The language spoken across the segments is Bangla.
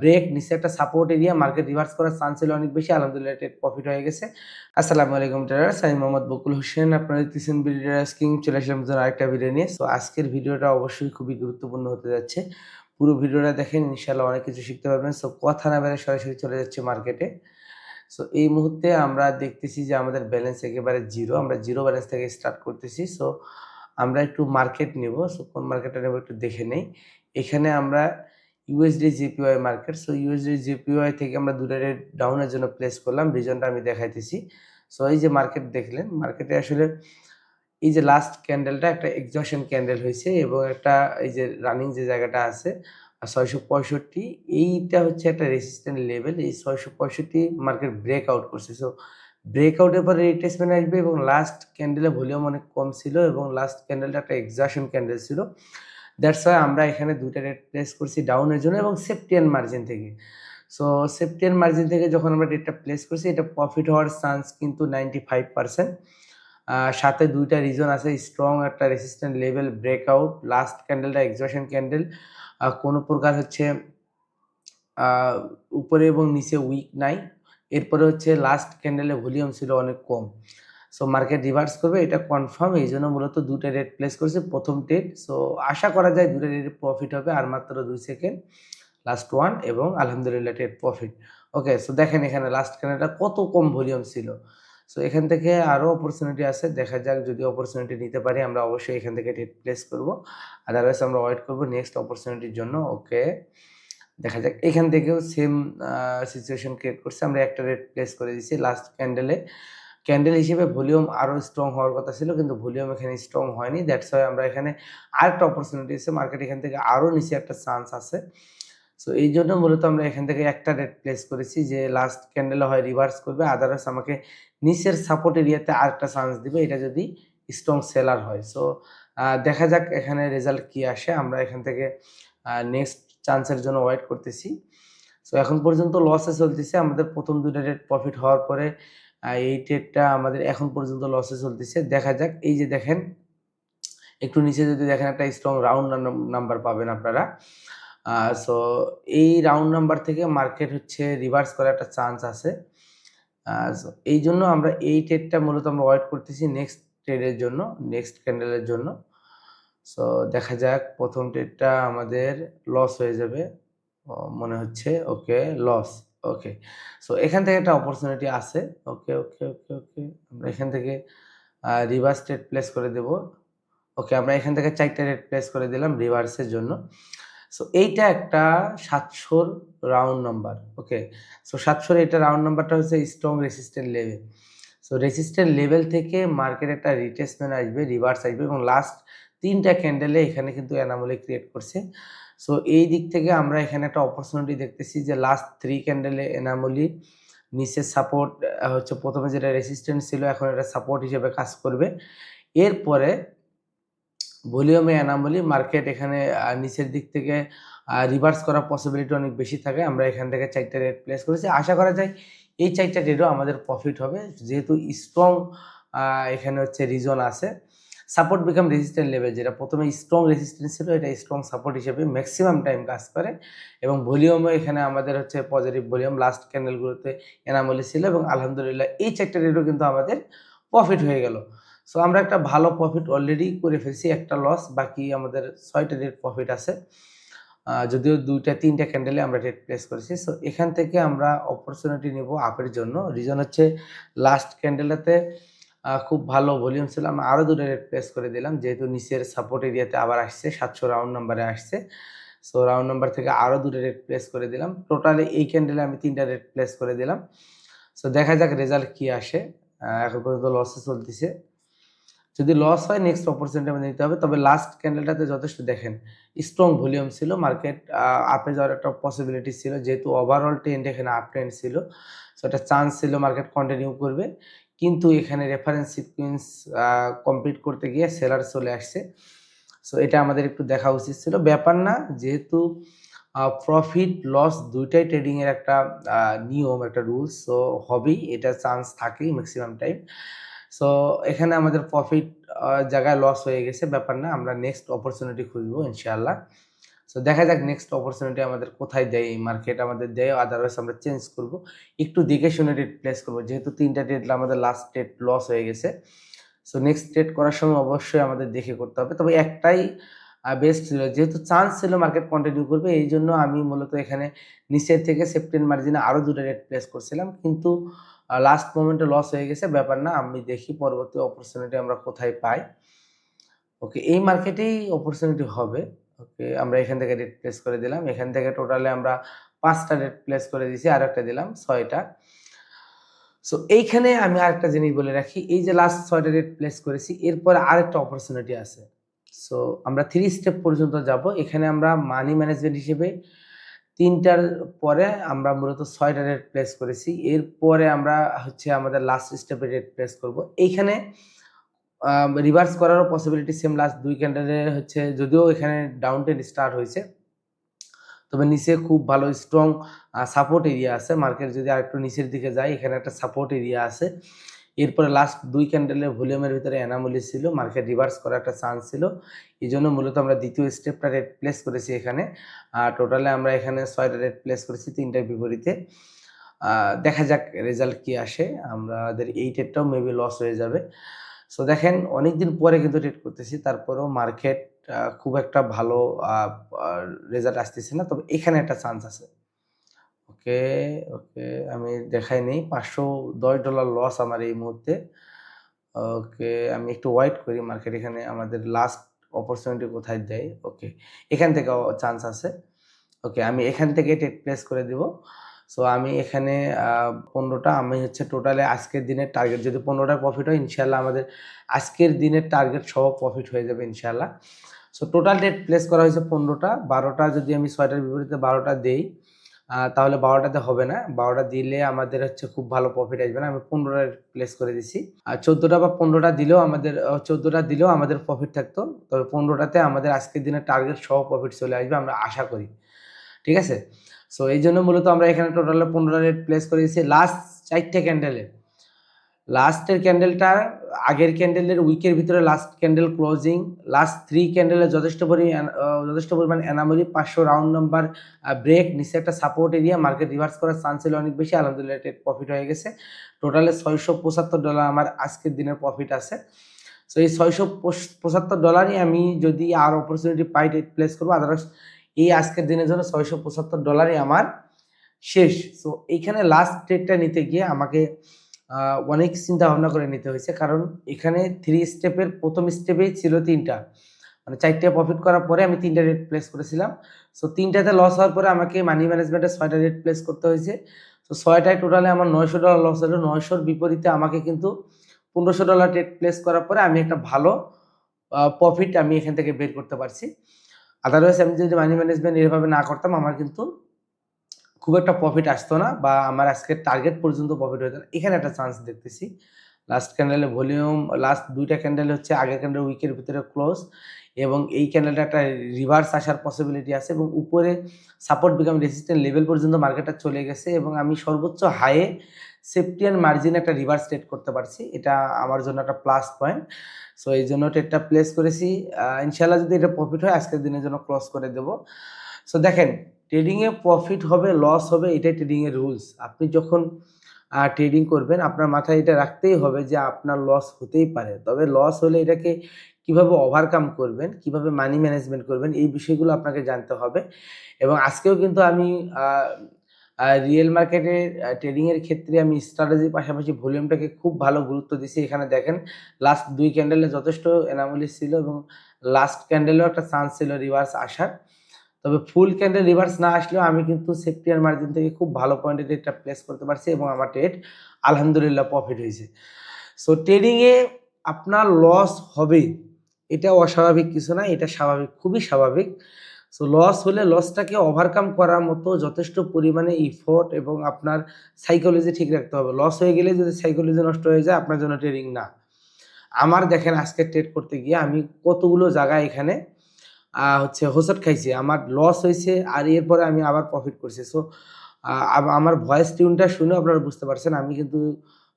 ব্রেক নিচে একটা সাপোর্ট এরিয়া, মার্কেট রিভার্স করার চান্স ছিল অনেক বেশি। আলহামদুলিল্লাহ ট্রেড প্রফিট হয়ে গেছে। আসসালামু আলাইকুম ট্রেডার্স, আমি মোহাম্মদ বকুল হোসেন। আপনারা দেখতেছেন বিডি ট্রেডার্স কিং। চলে আসলাম নতুন আরেকটা ভিডিও নিয়ে। সো আজকের ভিডিওটা অবশ্যই খুবই গুরুত্বপূর্ণ হতে যাচ্ছে। পুরো ভিডিওটা দেখেন, ইনশাআল্লাহ অনেক কিছু শিখতে পারবেন। সো কথা না বেরিয়ে সরাসরি চলে যাচ্ছে মার্কেটে। সো এই মুহূর্তে আমরা দেখতেছি যে আমাদের ব্যালেন্স একেবারে জিরো। আমরা জিরো ব্যালেন্স থেকে স্টার্ট করতেছি। সো আমরা একটু মার্কেট নিব। সো কোন মার্কেটটা নেব একটু দেখে নেই। এখানে আমরা USD JPY market. So USD JPY থেকে আমরা দুটো রেট ডাউনের জন্য প্লেস করলাম। রিজনটা আমি দেখাইতেছি। সো এই যে মার্কেট দেখলেন, মার্কেটে আসলে এই যে লাস্ট ক্যান্ডেলটা একটা এক্সজশন ক্যান্ডেল হইছে এবং একটা এই যে রানিং যে জায়গাটা আছে ৬৬৫, এইটা হচ্ছে একটা রেসিস্ট্যান্ট লেভেল। এই ৬৬৫ মার্কেট ব্রেকআউট করছে। সো ব্রেকআউটের পরে রিট্রেসমেন্ট আসবে এবং লাস্ট ক্যান্ডেলে ভলিউম অনেক কম ছিল এবং লাস্ট ক্যান্ডেলটা একটা এক্সজশন ক্যান্ডেল ছিল। দ্যাটস ওয়াই আমরা এখানে ২ টা রেট প্লেস করছি ডাউনের জন্য এবং সেফটি এন্ড মার্জিন থেকে। সো সেফটি এন্ড মার্জিন থেকে যখন আমরা রেটটা প্লেস করছি, এটা প্রফিট হওয়ার চান্স কিন্তু 95%। সাথে ২ টা রিজন আছে। স্ট্রং একটা রেসিস্ট্যান্ট লেভেল ব্রেকআউট, লাস্ট ক্যান্ডেলটা এক্সজশন ক্যান্ডেল। কোনো প্রকার হচ্ছে আ উপরে এবং নিচে উইক নাই। এরপরে হচ্ছে লাস্ট ক্যান্ডেলে ভলিউম ছিল অনেক কম। সো মার্কেট রিভার্স করবে এটা কনফার্ম। এইজন্য মূলত ২ টা রেট প্লেস করেছি ১ম ট্রেড। সো আশা করা যায় ২ টা রেটে প্রফিট হবে আর মাত্র ২ সেকেন্ড। লাস্ট 1 এবং আলহামদুলিল্লাহ ট্রেড প্রফিট। ওকে, সো দেখেন এখানে লাস্ট ক্যান্ডেলটা কত কম ভলিউম ছিল। সো এখান থেকে আরো অপরচুনিটি আছে। দেখা যাক, যদি অপরচুনিটি নিতে পারি আমরা অবশ্যই এখান থেকে ট্রেড প্লেস করব। আদারওয়াইজ আমরা ওয়েট করব নেক্সট অপরচুনিটির জন্য। ওকে। দেখা যাক, এখান থেকেও সেম আ সিচুয়েশন ক্রিয়েট করছে। আমরা একটা রেট প্লেস করে দিয়েছি লাস্ট ক্যান্ডেলে। ক্যান্ডেল হিসেবে ভলিউম আরো স্ট্রং হওয়ার কথা ছিল, কিন্তু ভলিউম এখানে স্ট্রং হয়নি। দ্যাটস ওয়াই আমরা এখানে আরেকটা অপরচুনিটি আছে। মার্কেট এখান থেকে আরো নিচে একটা চান্স আছে। সো এইজন্য মূলত আমরা এখান থেকে একটা রেট প্লেস করেছি যে লাস্ট ক্যান্ডেলে হয় রিভার্স করবে, আদারওয়াইজ আমাকে নিচের সাপোর্ট এরিয়াতে আরেকটা চান্স দিবে, এটা যদি স্ট্রং সেলার হয়। সো দেখা যাক এখানে রেজাল্ট কি আসে। আমরা এখান থেকে নেক্সট চান্সের জন্য ওয়েট করতেছি। সো এখন পর্যন্ত লসে চলতেছে। আমাদের ১ম ২ টা ট্রেড প্রফিট হওয়ার পরে এই ট্রেডটা আমাদের এখন পর্যন্ত লসে চলতেছে। দেখা যাক, এই যে দেখেন একটু নিচে যদি দেখেন একটা স্ট্রং রাউন্ড নাম্বার পাবেন আপনারা। আ সো এই রাউন্ড নাম্বার থেকে মার্কেট হচ্ছে রিভার্স করার একটা চান্স আছে। সো এইজন্য আমরা এই ট্রেডটা মূলত আমরা ওয়েট করতেছি নেক্সট ট্রেডের জন্য, নেক্সট ক্যান্ডেলের জন্য। সো দেখা যাক, ১ম ট্রেডটা আমাদের লস হয়ে যাবে। মনে হচ্ছে। ওকে, লস। ওকে। সো এখান থেকে একটা অপরচুনিটি আছে। ওকে, ওকে, ওকে, ওকে। আমরা এখান থেকে রিভার্স ট্রেড প্লেস করে দেব। ওকে, আমরা এখান থেকে ৪ টা রেট প্লেস করে দিলাম রিভার্সের জন্য। সো এইটা একটা ৭০০ রাউন্ড নাম্বার। ওকে। সো ৭০০ এটা রাউন্ড নাম্বারটা হচ্ছে strong resistant level. So resistant level থেকে মার্কেট একটা রিট্রেসমেন্ট আসবে, রিভার্স আসবে এবং লাস্ট ৩ টা ক্যান্ডেলে এখানে কিন্তু অ্যানোমালি ক্রিয়েট করছে। সো এই দিক থেকে আমরা এখানে একটা অপরচুনিটি দেখতেছি যে লাস্ট ৩ ক্যান্ডেলে অ্যানোমালি, নিচের সাপোর্ট হচ্ছে ১ম এ যেটা রেসিস্ট্যান্ট ছিল এখন এটা সাপোর্ট হিসেবে কাজ করবে। এরপরে ভলিউমে অ্যানোমালি, মার্কেট এখানে নিচের দিক থেকে রিভার্স করার পসিবিলিটি অনেক বেশি থাকে। আমরা এখান থেকে ৪ টা রেট প্লেস করেছি। আশা করা যায় এই ৪ টা ট্রেডও আমাদের প্রফিট হবে। যেহেতু স্ট্রং আ এখানে হচ্ছে রিজন আছে। সাপোর্ট বিকাম রেজিস্ট্যান্ট লেভেল, যেটা ১ম এ স্ট্রং রেজিস্ট্যান্স ছিল, এটা স্ট্রং সাপোর্ট হিসেবে মেক্সিমাম টাইম কাজ করে এবং ভলিউমও এখানে আমাদের হচ্ছে পজিটিভ ভলিউম। লাস্ট ক্যান্ডেলগুলোতে অ্যানোমালি ছিল এবং আলহামদুলিল্লাহ এই ৪ টা ট্রেডও কিন্তু আমাদের প্রফিট হয়ে গেল। সো আমরা একটা ভালো প্রফিট অলরেডি করে ফেলছি। একটা লস, বাকি আমাদের ৬ টা রেট প্রফিট আছে। যদিও ২ টা ৩ টা ক্যান্ডেলে আমরা রেট প্লেস করেছি। সো এখান থেকে আমরা অপরচুনিটি নিব আপের জন্য। রিজন হচ্ছে লাস্ট ক্যান্ডেলটাতে খুব ভালো ভলিউম ছিল। আমরা আরো ২ টা রেট প্লেস করে দিলাম। যেহেতু নিচের সাপোর্ট এরিয়াতে আবার আসছে, ৭০০ রাউন্ড নাম্বারে আসছে। সো রাউন্ড নাম্বার থেকে আরো ২ টা রেট প্লেস করে দিলাম। টোটালি এই ক্যান্ডেলে আমি ৩ টা রেট প্লেস করে দিলাম। সো দেখা যাক রেজাল্ট কি আসে। এখন পর্যন্ত লসে চলতেছে। যদি লস হয় নেক্সট অপরচুনিটি আমাদের নিতে হবে। তবে লাস্ট ক্যান্ডেলটাতে যথেষ্ট দেখেন স্ট্রং ভলিউম ছিল। মার্কেট আপে যাওয়ার একটা পসিবিলিটি ছিল। যেহেতু ওভারঅল ট্রেন্ড এখানে আপ ট্রেন্ড ছিল। সো একটা চান্স ছিল মার্কেট কন্টিনিউ করবে। কিন্তু এখানে রেফারেন্স সিকোয়েন্স আ কমপ্লিট করতে গিয়ে সেলার চলে আসছে। সো এটা আমাদের একটু দেখা উচিত ছিল। ব্যাপার না, যেহেতু প্রফিট লস ২ টাই ট্রেডিং এর একটা আ নিয়ম, একটা রুলস। সো হবেই, এটা চান্স থাকেই মেক্সিমাম টাইম। সো এখানে আমাদের প্রফিট জায়গায় লস হয়ে গেছে, ব্যাপার না। আমরা নেক্সট অপরচুনিটি খুঁজবো ইনশাআল্লাহ। সো দেখা যাক নেক্সট অপরচুনিটি আমাদের কোথায় দেয়, এই মার্কেট আমাদের দেয়, আদারওয়াইজ আমরা চেঞ্জ করব। একটু দেখে শুনে ট্রেড প্লেস করব, যেহেতু 3টা ট্রেড আমাদের লাস্ট ট্রেড লস হয়ে গেছে। সো নেক্সট ট্রেড করার সময় অবশ্যই আমাদের দেখে করতে হবে। তবে একটাই বেস্ট ছিল, যেহেতু চান্স ছিল মার্কেট কন্টিনিউ করবে, এই জন্য আমি মূলত এখানে নিচের থেকে সেফটির মার্জিনে আরও 2টা ট্রেড প্লেস করছিলাম, কিন্তু লাস্ট মোমেন্টে লস হয়ে গেছে। ব্যাপার না, আমি দেখি পরবর্তী অপরচুনিটি আমরা কোথায় পাই। ওকে, এই মার্কেটেই অপরচুনিটি হবে। ওকে, আমরা এখান থেকে রেট প্লেস করে দিলাম। এখান থেকে টোটালে আমরা 5টা রেট প্লেস করে দিয়েছি, আর একটা দিলাম 6টা। সো এইখানে আমি আরেকটা জিনিস বলে রাখি, এই যে লাস্ট 6টা রেট প্লেস করেছি, এরপরে আরেকটা অপরচুনিটি আছে। সো আমরা 3 স্টেপ পর্যন্ত যাব। এখানে আমরা মানি ম্যানেজমেন্ট হিসেবে 3টার পরে আমরা মূলত 6টা রেট প্লেস করেছি। এরপরে আমরা হচ্ছে আমাদের লাস্ট স্টেপে রেট প্লেস করব। এইখানে রিভার্স করারও পসিবিলিটি সেম, লাস্ট 2 ক্যান্ডেলে হচ্ছে, যদিও এখানে ডাউন ট্রেন্ড স্টার্ট হয়েছে, তবে নিচে খুব ভালো স্ট্রং সাপোর্ট এরিয়া আছে। মার্কেট যদি আরেকটু নিচের দিকে যায়, এখানে একটা সাপোর্ট এরিয়া আছে। এরপরে লাস্ট 2 ক্যান্ডেলের ভলিউমের ভিতরে অ্যানামলি ছিল, মার্কেট রিভার্স করার একটা চান্স ছিল। এইজন্য মূলত আমরা দ্বিতীয় স্টেপটা রেট প্লেস করেছি এখানে। টোটালে আমরা এখানে 6টা রেট প্লেস করেছি 3টার বিপরীতে। দেখা যাক রেজাল্ট কি আসে। আমাদের এই ট্রেডটাও মেবি লস হয়ে যাবে। সো দেখেন, অনেকদিন পরে কিন্তু ট্রেড করতেছি, তারপরেও মার্কেট খুব একটা ভালো আ আ রেজাল্ট আসতেছে না। তবে এখানে একটা চান্স আছে। ওকে, ওকে, আমি দেখাই নেই। $510 লস আমার এই মুহূর্তে। ওকে, আমি একটু ওয়েট করি, মার্কেট এখানে আমাদের লাস্ট অপরচুনিটি কোথায় দেয়। ওকে, এখান থেকেও চান্স আছে। ওকে, আমি এখান থেকে ট্রেড প্লেস করে দিব। সো আমি এখানে 15টা, আমি হচ্ছে টোটালে আজকের দিনের টার্গেট, যদি 15টা প্রফিট হয় ইনশাআল্লাহ আমাদের আজকের দিনের টার্গেট সহ প্রফিট হয়ে যাবে ইনশাআল্লাহ। সো টোটাল ট্রেড প্লেস করা হয়েছে 15টা। 12টা যদি আমি 6টার বিপরীতে 12টা দেই, তাহলে 12টাতে হবে না। 12টা দিলে আমাদের হচ্ছে খুব ভালো প্রফিট আসবে না। আমি 15টা প্লেস করে দিছি। আর 14টা বা 15টা দিলেও আমাদের 14টা দিলেও আমাদের প্রফিট থাকতো। তবে 15টাতে আমাদের আজকের দিনের টার্গেট সহ প্রফিট চলে আসবে আমরা আশা করি। ঠিক আছে? সো এইজন্য মূলত আমরা এখানে টোটালে 15টা রেট প্লেস করে দিয়েছি লাস্ট 4টে ক্যান্ডেলে। লাস্টের ক্যান্ডেলটা আগের ক্যান্ডেলের উইকের ভিতরে লাস্ট ক্যান্ডেল ক্লোজিং, লাস্ট 3 ক্যান্ডেলে যথেষ্ট পরিমাণ অ্যানোমালি, 500 রাউন্ড নাম্বার ব্রেক, নিচে একটা সাপোর্ট এরিয়া, মার্কেট রিভার্স করার চান্স ছিল অনেক বেশি। আলহামদুলিল্লাহ ট্রেড প্রফিট হয়ে গেছে। টোটালে $675 আমার আজকের দিনের প্রফিট আছে। সো এই $675 আমি যদি আর অপরচুনিটি পাই ট্রেড প্লেস করব, আদারওয়াইজ এই আজকের দিনের জন্য $675 আমার শেষ। সো এইখানে লাস্ট ট্রেডটা নিতে গিয়ে আমাকে অনেক চিন্তা ভাবনা করে নিতে হয়েছে, কারণ এখানে 3 স্টেপের প্রথম স্টেপেই ছিল 3টা, মানে 4টে প্রফিট করার পরে আমি 3টা রেট প্লেস করেছিলাম। সো 3টাতে লস হওয়ার পরে আমাকে মানি ম্যানেজমেন্টে 6টা রেট প্লেস করতে হয়েছে। সো 6টায় টোটালে আমার $900 লস হলো। 900-র বিপরীতে আমাকে কিন্তু $1500 ট্রেড প্লেস করার পরে আমি একটা ভালো প্রফিট আমি এখান থেকে বের করতে পারছি। আদারওয়াইজ আমি যদি মানি ম্যানেজমেন্ট এভাবে না করতাম, আমার কিন্তু খুব একটা প্রফিট আসতো না, বা আমার আজকের টার্গেট পর্যন্ত প্রফিট হতো না। এখানে একটা চান্স দেখতেছি। লাস্ট ক্যান্ডেলে ভলিউম, লাস্ট 2টা ক্যান্ডেল হচ্ছে আগের ক্যান্ডেল উইকের ভিতরে ক্লোজ, এবং এই ক্যান্ডেলটা একটা রিভার্স আসার পসিবিলিটি আছে, এবং উপরে সাপোর্ট বিকাম রেজিস্ট্যান্ট লেভেল পর্যন্ত মার্কেটটা চলে গেছে, এবং আমি সর্বোচ্চ হাইয়ে সেফটি অ্যান্ড মার্জিনে একটা রিভার্স ট্রেড করতে পারছি। এটা আমার জন্য একটা প্লাস পয়েন্ট। সো এইজন্য ট্রেডটা প্লেস করেছি। ইনশাআল্লাহ যদি এটা প্রফিট হয় আজকের দিনের জন্য ক্লোজ করে দেব। সো দেখেন, ট্রেডিংয়ে প্রফিট হবে, লস হবে, এটাই ট্রেডিংয়ের রুলস। আপনি যখন ট্রেডিং করবেন, আপনার মাথায় এটা রাখতেই হবে যে আপনার লস হতেই পারে। তবে লস হলে এটাকে কিভাবে ওভারকাম করবেন, কিভাবে মানি ম্যানেজমেন্ট করবেন, এই বিষয়গুলো আপনাকে জানতে হবে। এবং আজকেও কিন্তু আমি আ আ রিয়েল মার্কেটের ট্রেডিংয়ের ক্ষেত্রে আমি স্ট্র্যাটেজির পাশাপাশি ভলিউমটাকে খুব ভালো গুরুত্ব দিছি। এখানে দেখেন লাস্ট 2 ক্যান্ডেলে যথেষ্ট অ্যানোমালিস ছিল, এবং লাস্ট ক্যান্ডেলেও একটা চান্স ছিল রিভার্স আসার। তবে ফুল ক্যান্ডেল রিভার্স না আসলেও আমি কিন্তু সেফটি আর মার্জিন থেকে খুব ভালো পয়েন্টে ট্রেডটা প্লেস করতে পারছি, এবং আমার ট্রেড আলহামদুলিল্লাহ প্রফিট হয়েছে। সো ট্রেডিংয়ে আপনার লস হবেই। এটা অস্বাভাবিক কিছু না, এটা স্বাভাবিক, খুবই স্বাভাবিক। সো লস হলে লসটাকে ওভারকাম করার মতো যথেষ্ট পরিমাণে ইফোর্ট এবং আপনার সাইকোলজি ঠিক রাখতে হবে। লস হয়ে গেলে যদি সাইকোলজি নষ্ট হয়ে যায়, আপনার জন্য ট্রেডিং না। আমার দেখেন আজকে ট্রেড করতে গিয়ে আমি কতগুলো জায়গায় এখানে হচ্ছে হোঁচট খাইছি। আমার লস হইছে, আর এরপরে আমি আবার প্রফিট করছি। সো আমার ভয়েস টিউনটা শুনেও আপনারা বুঝতে পারছেন আমি কিন্তু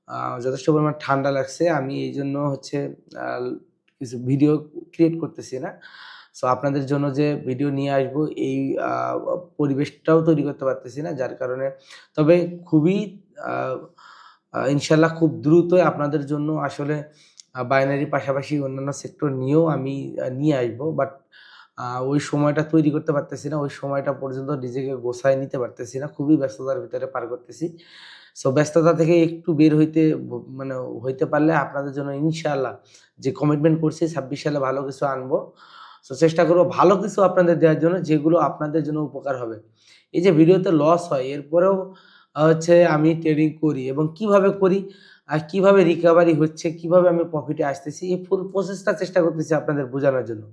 আ যথেষ্ট পরিমাণ ঠান্ডা লাগছে। আমি এইজন্য হচ্ছে আ কিছু ভিডিও ক্রিয়েট করতেছি না। সো আপনাদের জন্য যে ভিডিও নিয়ে আসবো এই পরিবেশটাও তৈরি করতে পারতেছি না। যার কারণে তবে খুবই আ আ ইনশাআল্লাহ খুব দ্রুতই আপনাদের জন্য আসলে বাইনারির পাশাপাশি অন্যান্য সেক্টর নিয়েও আমি নিয়ে আসবো। বাট ওই সময়টা তৈরি করতে পারতেছি না। ওই সময়টা পর্যন্ত নিজেকে গোছায় নিতে পারতেছি না। খুবই ব্যস্ততার ভিতরে পার করতেছি। সো ব্যস্ততা থেকে একটু বের হইতে মানে হইতে পারলে আপনাদের জন্য ইনশাআল্লাহ যে কমিটমেন্ট করছি ২৬ সালে ভালো কিছু আনবো। সো চেষ্টা করব ভালো কিছু আপনাদের দেওয়ার জন্য যেগুলো আপনাদের জন্য উপকার হবে। এই যে ভিডিওতে লস হয় এরপরেও হচ্ছে আমি ট্রেডিং করি এবং কিভাবে করি, কিভাবে রিকভারি হচ্ছে, কিভাবে আমি প্রফিটে আসতেছি এই ফুল প্রসেসটা চেষ্টা করতেছি আপনাদের বোঝানোর জন্য।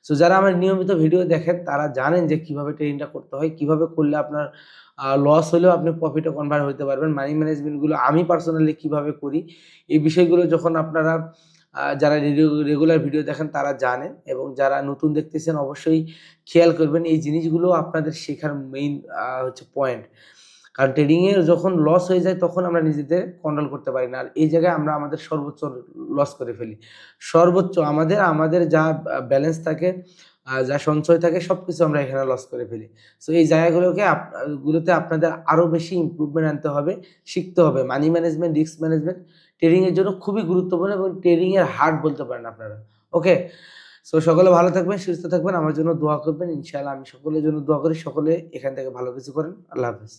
সো যারা আমার নিয়মিত ভিডিও দেখেন তারা জানেন যে কিভাবে ট্রেডিংটা করতে হয়, কিভাবে করলে আপনার লস হলেও আপনি প্রফিটে কনভার্ট হইতে পারবেন। মানি ম্যানেজমেন্ট গুলো আমি পার্সোনালি কিভাবে করি, এই বিষয়গুলো যখন আপনারা যারা রেগুলার ভিডিও দেখেন তারা জানেন এবং যারা নতুন দেখতেছেন অবশ্যই খেয়াল করবেন। এই জিনিসগুলো আপনাদের শেখার মেইন হচ্ছে পয়েন্ট। কারণ ট্রেডিং এ যখন লস হয়ে যায় তখন আমরা নিজেদের কন্ট্রোল করতে পারি না। আর এই জায়গায় আমরা আমাদের সর্বোচ্চ লস করে ফেলি। সর্বোচ্চ আমাদের যা ব্যালেন্স থাকে, যা সঞ্চয় থাকে সবকিছু আমরা এখানে লস করে ফেলি। সো এই জায়গাগুলোকে গুলোতে আপনাদের আরো বেশি ইমপ্রুভমেন্ট আনতে হবে, শিখতে হবে। Money management, risk management trading এর জন্য খুবই গুরুত্বপূর্ণ এবং ট্রেডিং এর হার্ট বলতে পারেন আপনারা। ওকে? সো সকলে ভালো থাকবেন, সুস্থ থাকবেন। আমার জন্য দোয়া করবেন। ইনশাআল্লাহ আমি সকলের জন্য দোয়া করি। সকলে এখান থেকে ভালো কিছু করেন। আল্লাহ হাফেজ।